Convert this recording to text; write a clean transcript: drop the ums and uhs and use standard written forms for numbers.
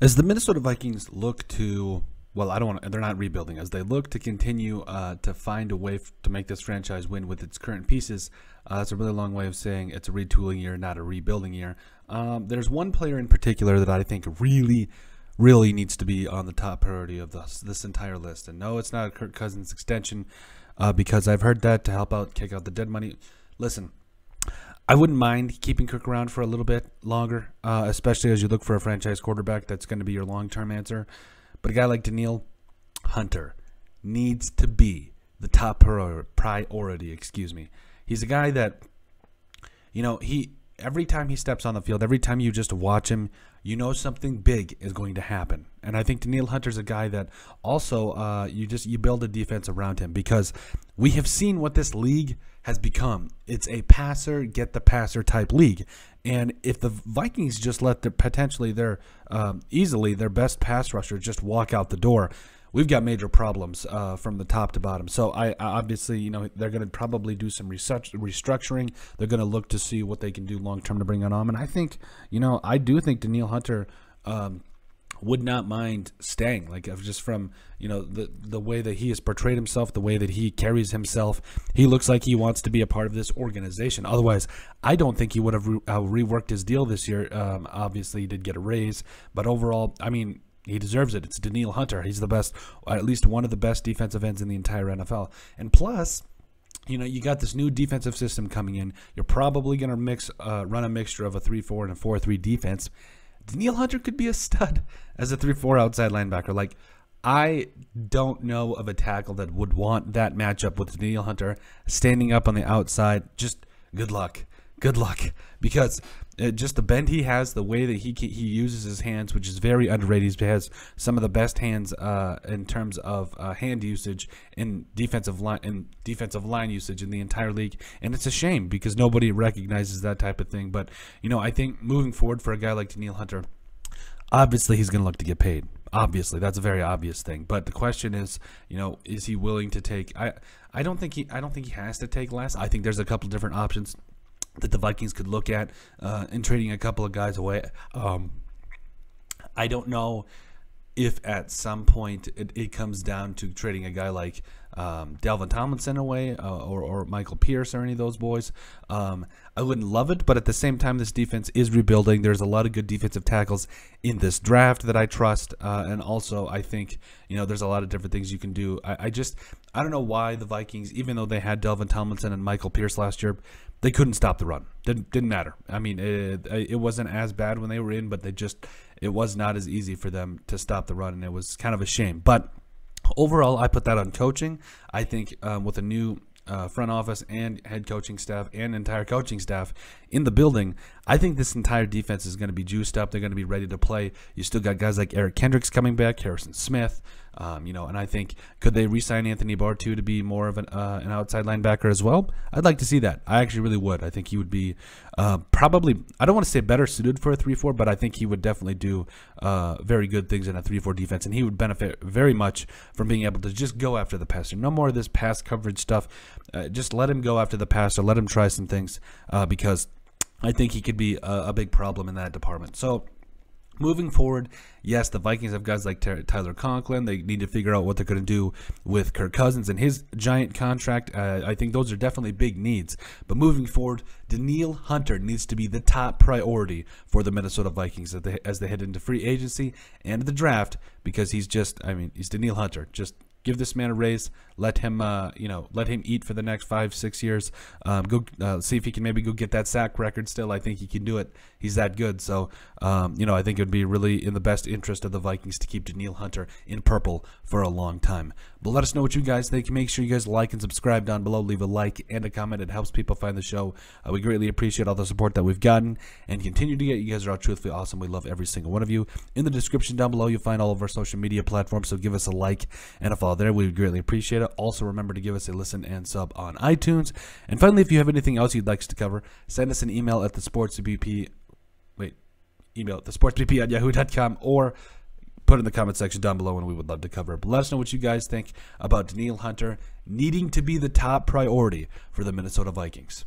As the Minnesota Vikings look to, well, I don't want to, they're not rebuilding. As they look to continue to find a way to make this franchise win with its current pieces, that's a really long way of saying it's a retooling year, not a rebuilding year. There's one player in particular that I think really needs to be on the top priority of this entire list. And no, it's not a Kirk Cousins extension because I've heard that to help out, kick out the dead money. Listen, I wouldn't mind keeping Kirk around for a little bit longer, especially as you look for a franchise quarterback that's going to be your long-term answer. But a guy like Danielle Hunter needs to be the top priority. He's a guy that, every time he steps on the field, every time you just watch him, you know something big is going to happen. And I think Danielle Hunter's a guy that also you build a defense around him, because we have seen what this league has become. It's a passer, get the passer type league. And if the Vikings just let easily their best pass rusher just walk out the door, we've got major problems from the top to bottom. So I obviously, they're going to probably do some restructuring. They're going to look to see what they can do long term to bring on. And I think, I do think Danielle Hunter would not mind staying, just from the way that he has portrayed himself, the way that he carries himself. He looks like he wants to be a part of this organization. Otherwise, I don't think he would have reworked his deal this year. Obviously, he did get a raise, but overall, he deserves it. It's Danielle Hunter. He's the best, at least one of the best defensive ends in the entire NFL. And plus, you got this new defensive system coming in. You're probably going to run a mixture of a 3-4 and a 4-3 defense. Danielle Hunter could be a stud as a 3-4 outside linebacker. I don't know of a tackle that would want that matchup with Danielle Hunter standing up on the outside. Just good luck. Good luck, because just the bend he has, the way that he uses his hands, which is very underrated. He has some of the best hands in terms of hand usage in defensive line usage in the entire league, and it's a shame because nobody recognizes that type of thing. But I think moving forward for a guy like Danielle Hunter, obviously he's going to look to get paid. Obviously, that's a very obvious thing. But the question is, is he willing to take? I don't think he has to take less. I think there's a couple different options that the Vikings could look at in trading a couple of guys away. I don't know if at some point it comes down to trading a guy like Dalvin Tomlinson away or Michael Pierce or any of those boys. I wouldn't love it, but at the same time, this defense is rebuilding. There's a lot of good defensive tackles in this draft that I trust, and also I think there's a lot of different things you can do. I don't know why the Vikings, even though they had Dalvin Tomlinson and Michael Pierce last year, they couldn't stop the run. Didn't matter. It wasn't as bad when they were in, but it was not as easy for them to stop the run, and it was kind of a shame. But overall, I put that on coaching. I think with a new front office and head coaching staff and entire coaching staff in the building, I think this entire defense is going to be juiced up. They're going to be ready to play. You still got guys like Eric Kendricks coming back, Harrison Smith, and I think, could they re-sign Anthony Barr too to be more of an outside linebacker as well? I'd like to see that. I actually really would. I think he would be probably, I don't want to say better suited for a 3-4, but I think he would definitely do very good things in a 3-4 defense, and he would benefit very much from being able to just go after the passer. No more of this pass coverage stuff. Just let him go after the passer. Let him try some things because I think he could be a big problem in that department. So moving forward, yes, the Vikings have guys like Tyler Conklin. They need to figure out what they're going to do with Kirk Cousins and his giant contract. I think those are definitely big needs. But moving forward, Danielle Hunter needs to be the top priority for the Minnesota Vikings as they head into free agency and the draft, because he's Danielle Hunter. Just give this man a raise. Let him, let him eat for the next 5-6 years. Go see if he can maybe go get that sack record still. I think he can do it. He's that good. So, I think it would be really in the best interest of the Vikings to keep Danielle Hunter in purple for a long time. But let us know what you guys think. Make sure you guys like and subscribe down below. Leave a like and a comment. It helps people find the show. We greatly appreciate all the support that we've gotten and continue to get. You guys are all truthfully awesome. We love every single one of you. In the description down below, you'll find all of our social media platforms. So give us a like and a follow there. We would greatly appreciate it. Also, remember to give us a listen and sub on iTunes. And finally, if you have anything else you'd like us to cover, send us an email at thesportsbp@yahoo.com or put it in the comment section down below, and we would love to cover it. But let us know what you guys think about Danielle Hunter needing to be the top priority for the Minnesota Vikings.